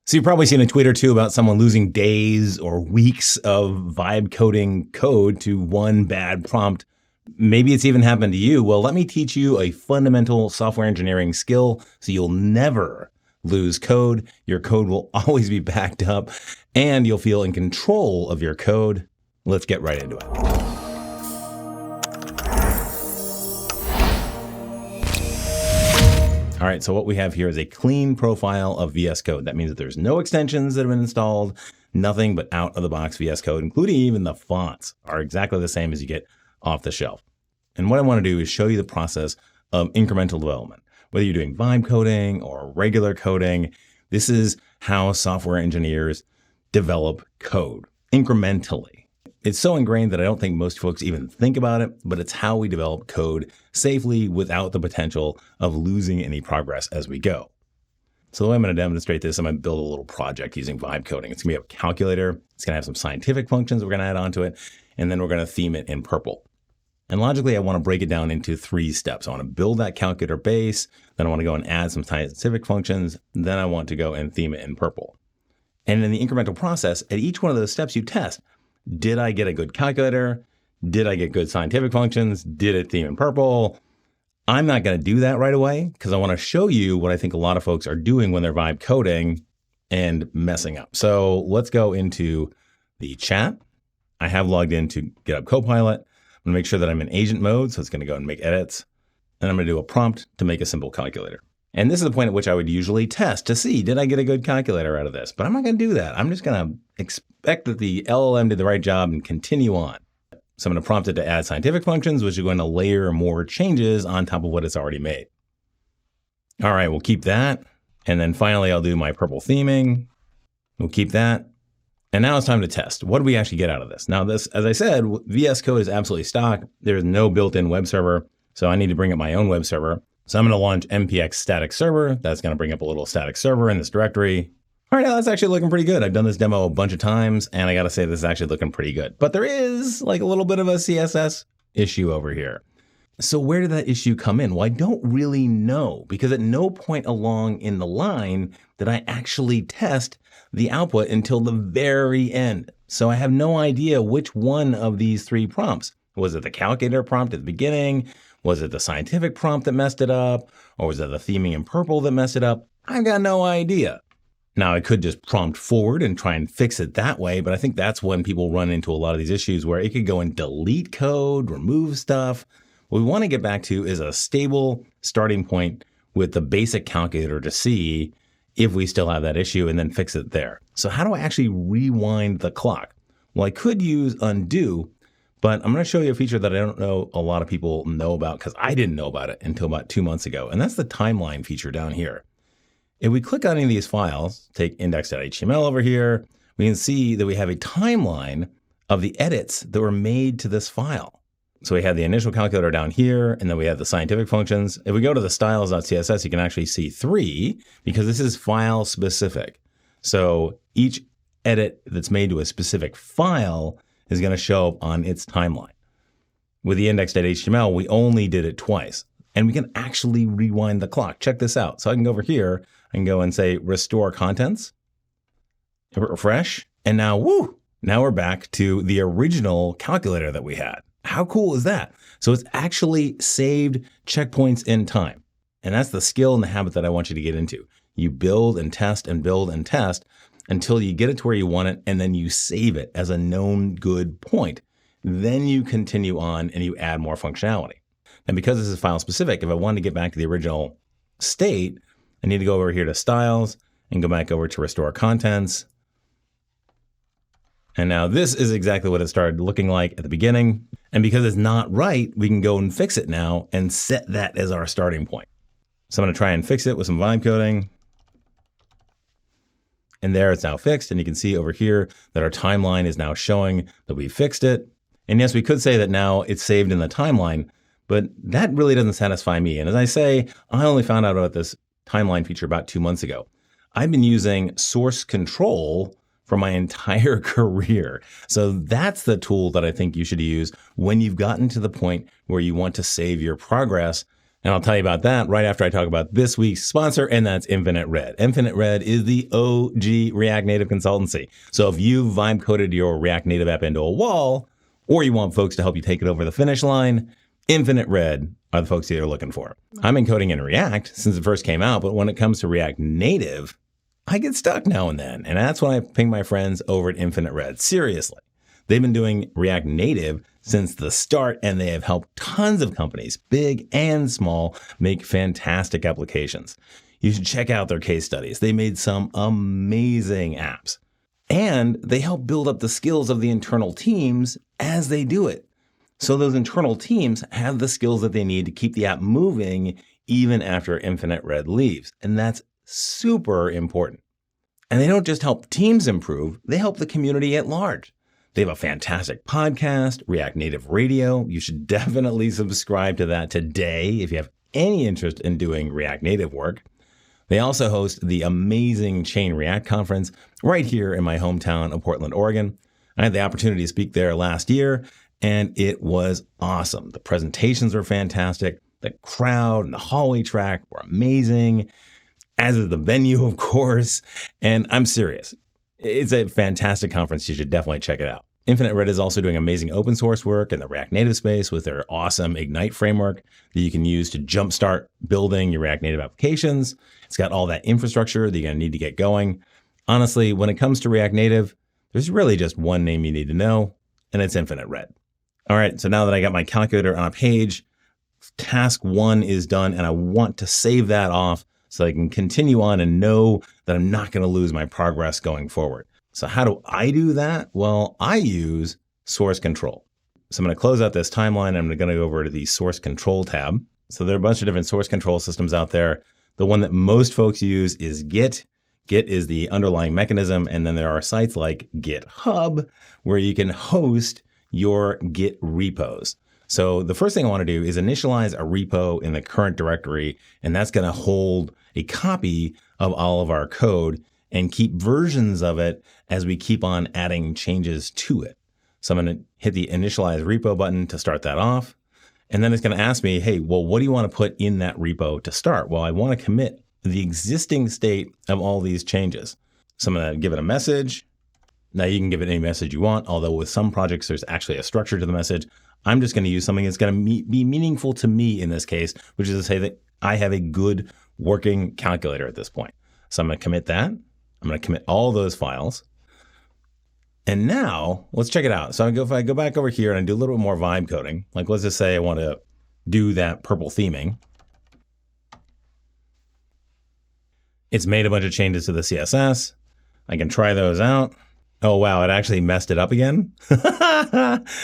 So you've probably seen a tweet or two about someone losing days or weeks of vibe coding code to one bad prompt. Maybe it's even happened to you. Well, let me teach you a fundamental software engineering skill so you'll never lose code. Your code will always be backed up and you'll feel in control of your code. Let's get right into it. All right, so what we have here is a clean profile of VS Code. That means that there's no extensions that have been installed, nothing but out-of-the-box VS Code, including even the fonts are exactly the same as you get off the shelf. And what I want to do is show you the process of incremental development. Whether you're doing vibe coding or regular coding, this is how software engineers develop code incrementally. It's so ingrained that I don't think most folks even think about it, but it's how we develop code safely without the potential of losing any progress as we go. So the way I'm going to demonstrate this, I'm going to build a little project using vibe coding. It's going to be a calculator. It's going to have some scientific functions we're going to add onto it, and then we're going to theme it in purple. And logically, I want to break it down into 3 steps. I want to build that calculator base, then I want to go and add some scientific functions, then I want to go and theme it in purple. And in the incremental process, at each one of those steps you test, did I get a good calculator? Did I get good scientific functions? Did it theme in purple? I'm not going to do that right away because I want to show you what I think a lot of folks are doing when they're vibe coding and messing up. So let's go into the chat. I have logged into GitHub Copilot. I'm going to make sure that I'm in agent mode. So it's going to go and make edits. And I'm going to do a prompt to make a simple calculator. And this is the point at which I would usually test to see, did I get a good calculator out of this? But I'm not going to do that. I'm just going to expect that the LLM did the right job and continue on. So I'm going to prompt it to add scientific functions, which are going to layer more changes on top of what it's already made. All right, we'll keep that. And then finally, I'll do my purple theming. We'll keep that. And now it's time to test. What do we actually get out of this? Now this, as I said, VS Code is absolutely stock. There's no built-in web server. So I need to bring up my own web server. So I'm going to launch npx static server. That's going to bring up a little static server in this directory. All right, now that's actually looking pretty good. I've done this demo a bunch of times, and I got to say this is actually looking pretty good. But there is like a little bit of a CSS issue over here. So where did that issue come in? Well, I don't really know because at no point along in the line did I actually test the output until the very end. So I have no idea which one of these 3 prompts. Was it the calculator prompt at the beginning? Was it the scientific prompt that messed it up? Or was it the theming in purple that messed it up? I've got no idea. Now, I could just prompt forward and try and fix it that way, but I think that's when people run into a lot of these issues where it could go and delete code, remove stuff. What we want to get back to is a stable starting point with the basic calculator to see if we still have that issue and then fix it there. So how do I actually rewind the clock? Well, I could use undo, but I'm going to show you a feature that I don't know a lot of people know about because I didn't know about it until about 2 months ago. And that's the timeline feature down here. If we click on any of these files, take index.html over here, we can see that we have a timeline of the edits that were made to this file. So we have the initial calculator down here, and then we have the scientific functions. If we go to the styles.css, you can actually see 3 because this is file specific. So each edit that's made to a specific file is going to show up on its timeline. With the index.html, we only did it twice, and we can actually rewind the clock. Check this out. So I can go over here and go and say restore contents, refresh, and now, woo, now we're back to the original calculator that we had. How cool is that? So it's actually saved checkpoints in time. And that's the skill and the habit that I want you to get into. You build and test and build and test until you get it to where you want it, and then you save it as a known good point. Then you continue on and you add more functionality. And because this is file specific, if I wanted to get back to the original state, I need to go over here to styles and go back over to restore contents. And now this is exactly what it started looking like at the beginning. And because it's not right, we can go and fix it now and set that as our starting point. So I'm going to try and fix it with some vibe coding. And there it's now fixed. And you can see over here that our timeline is now showing that we fixed it. And yes, we could say that now it's saved in the timeline, but that really doesn't satisfy me. And as I say, I only found out about this timeline feature about 2 months ago. I've been using source control for my entire career. So that's the tool that I think you should use when you've gotten to the point where you want to save your progress And I'll tell you about that right after I talk about this week's sponsor, and that's Infinite Red. Infinite Red is the OG React Native consultancy. So if you vibe coded your React Native app into a wall, or you want folks to help you take it over the finish line, Infinite Red are the folks that you're looking for. I'm encoding in React since it first came out, but when it comes to React Native, I get stuck now and then. And that's when I ping my friends over at Infinite Red. Seriously. They've been doing React Native since the start, and they have helped tons of companies, big and small, make fantastic applications. You should check out their case studies. They made some amazing apps. And they help build up the skills of the internal teams as they do it. So those internal teams have the skills that they need to keep the app moving even after Infinite Red leaves. And that's super important. And they don't just help teams improve, they help the community at large. They have a fantastic podcast, React Native Radio. You should definitely subscribe to that today if you have any interest in doing React Native work. They also host the amazing Chain React conference right here in my hometown of Portland, Oregon. I had the opportunity to speak there last year, and it was awesome. The presentations were fantastic. The crowd and the hallway track were amazing, as is the venue, of course. And I'm serious. It's a fantastic conference. You should definitely check it out. Infinite Red is also doing amazing open source work in the React Native space with their awesome Ignite framework that you can use to jumpstart building your React Native applications. It's got all that infrastructure that you're going to need to get going. Honestly, when it comes to React Native, there's really just one name you need to know, and it's Infinite Red. All right, so now that I got my calculator on a page, task 1 is done, and I want to save that off so I can continue on and know that I'm not going to lose my progress going forward. So how do I do that? Well, I use source control. So I'm going to close out this timeline. I'm going to go over to the source control tab. So there are a bunch of different source control systems out there. The one that most folks use is Git. Git is the underlying mechanism. And then there are sites like GitHub where you can host your Git repos. So the first thing I want to do is initialize a repo in the current directory, and that's going to hold a copy of all of our code and keep versions of it as we keep on adding changes to it. So I'm going to hit the initialize repo button to start that off. And then it's going to ask me, hey, well, what do you want to put in that repo to start? Well, I want to commit the existing state of all these changes. So I'm going to give it a message. Now you can give it any message you want, although with some projects, there's actually a structure to the message. I'm just going to use something that's going to be meaningful to me in this case, which is to say that I have a good working calculator at this point. So I'm going to commit that. I'm going to commit all those files. And now let's check it out. So if I go back over here and I do a little bit more vibe coding, like let's just say I want to do that purple theming. It's made a bunch of changes to the CSS. I can try those out. Oh, wow, it actually messed it up again.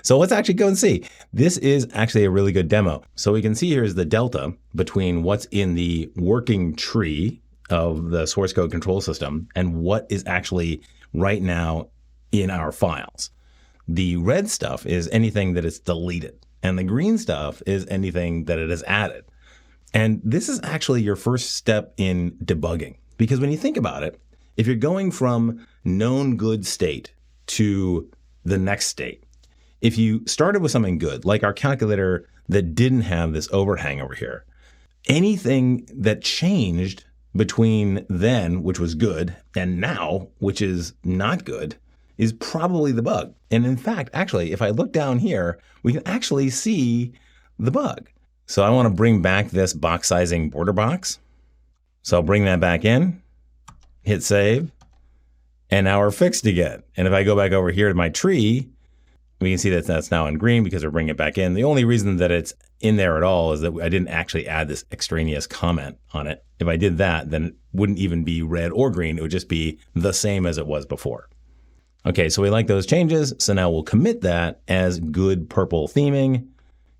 So let's actually go and see. This is actually a really good demo. So we can see here is the delta between what's in the working tree of the source code control system and what is actually right now in our files. The red stuff is anything that is deleted, and the green stuff is anything that it is added. And this is actually your first step in debugging, because when you think about it, if you're going from known good state to the next state, if you started with something good, like our calculator that didn't have this overhang over here, anything that changed between then, which was good, and now, which is not good, is probably the bug. And in fact, actually, if I look down here, we can actually see the bug. So I want to bring back this box sizing border box. So I'll bring that back in, hit save, and now we're fixed again. And if I go back over here to my tree, we can see that that's now in green because we're bringing it back in. The only reason that it's in there at all is that I didn't actually add this extraneous comment on it. If I did that, then it wouldn't even be red or green. It would just be the same as it was before. Okay, so we like those changes. So now we'll commit that as good purple theming.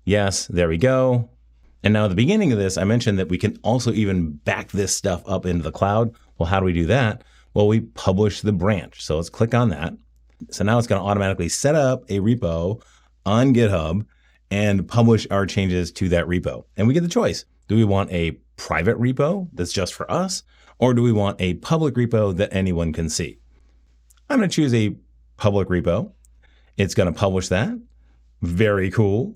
Yes, there we go. And now at the beginning of this, I mentioned that we can also even back this stuff up into the cloud. Well, how do we do that? Well, we publish the branch. So let's click on that. So now it's going to automatically set up a repo on GitHub and publish our changes to that repo. And we get the choice. Do we want a private repo that's just for us? Or do we want a public repo that anyone can see? I'm going to choose a public repo. It's going to publish that. Very cool.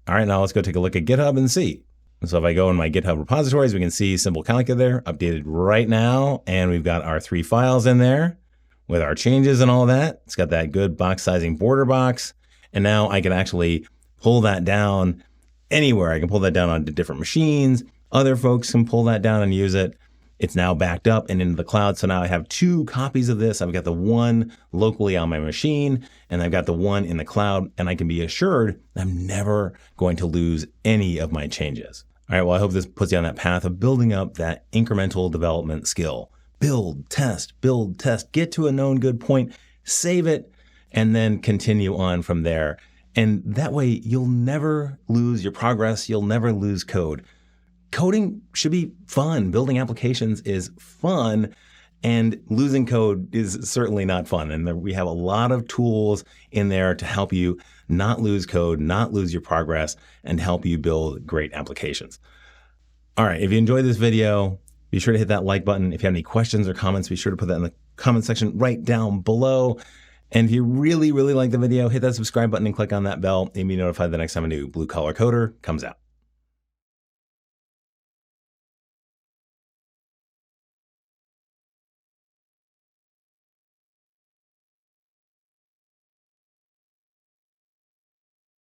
All right, now let's go take a look at GitHub and see. So if I go in my GitHub repositories, we can see Simple Calculator updated right now. And we've got our 3 files in there with our changes and all that. It's got that good box sizing border box. And now I can actually pull that down anywhere. I can pull that down onto different machines. Other folks can pull that down and use it. It's now backed up and into the cloud. So now I have 2 copies of this. I've got the one locally on my machine and I've got the one in the cloud, and I can be assured I'm never going to lose any of my changes. All right, well, I hope this puts you on that path of building up that incremental development skill. Build, test, get to a known good point, save it, and then continue on from there. And that way you'll never lose your progress. You'll never lose code. Coding should be fun. Building applications is fun, and losing code is certainly not fun. And we have a lot of tools in there to help you not lose code, not lose your progress, and help you build great applications. All right, if you enjoyed this video, be sure to hit that like button. If you have any questions or comments, be sure to put that in the comment section right down below. And if you really, really like the video, hit that subscribe button and click on that bell and be notified the next time a new Blue Collar Coder comes out.